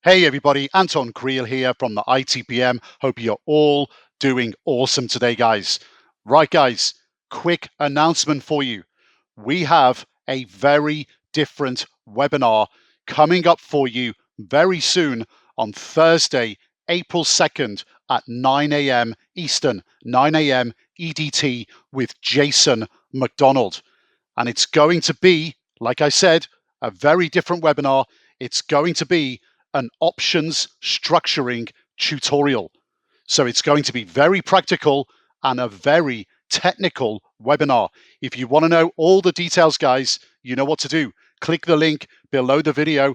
Hey everybody, Anton Creel here from the ITPM. Hope you're all doing awesome today, guys. Right, guys, quick announcement for you. We have a very different webinar coming up for you very soon on Thursday, April 2nd at 9 a.m. Eastern, 9 a.m. EDT with Jason Mcdonald. And it's going to be, like I said, a very different webinar. It's going to be an options structuring tutorial. So it's going to be very practical and a very technical webinar. If you want to know all the details, guys, you know what to do. Click the link below the video,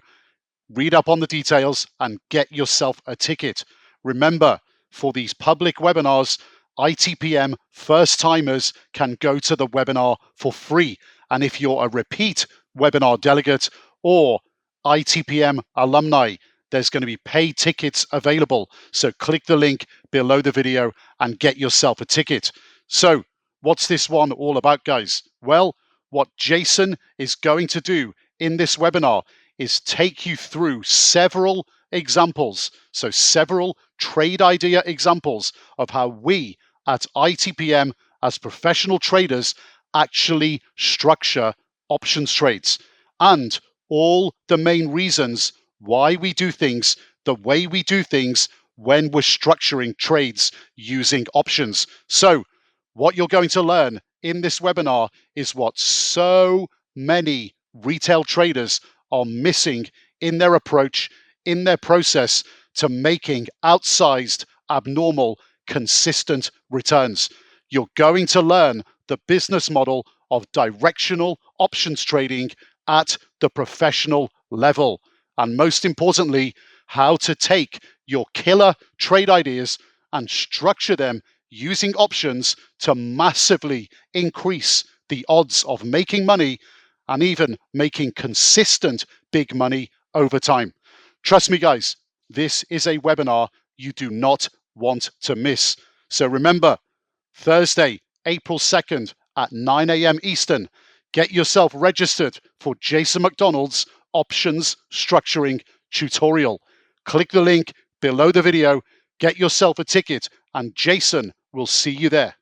read up on the details, and get yourself a ticket. Remember, for these public webinars, ITPM first timers can go to the webinar for free. And if you're a repeat webinar delegate or ITPM alumni, there's going to be paid tickets available. So click the link below the video and get yourself a ticket. So what's this one all about, guys? Well, what Jason is going to do in this webinar is take you through several examples, so several trade idea examples of how we at ITPM as professional traders actually structure options trades and all the main reasons why we do things the way we do things when we're structuring trades using options. So what you're going to learn in this webinar is what so many retail traders are missing in their approach, in their process to making outsized, abnormal, consistent returns. You're going to learn the business model of directional options trading at the professional level. And most importantly, how to take your killer trade ideas and structure them using options to massively increase the odds of making money and even making consistent big money over time. Trust me, guys, this is a webinar you do not want to miss. So remember, Thursday, April 2nd at 9 a.m. Eastern, get yourself registered for Jason McDonald's options structuring tutorial. Click the link below the video, get yourself a ticket, and Jason will see you there.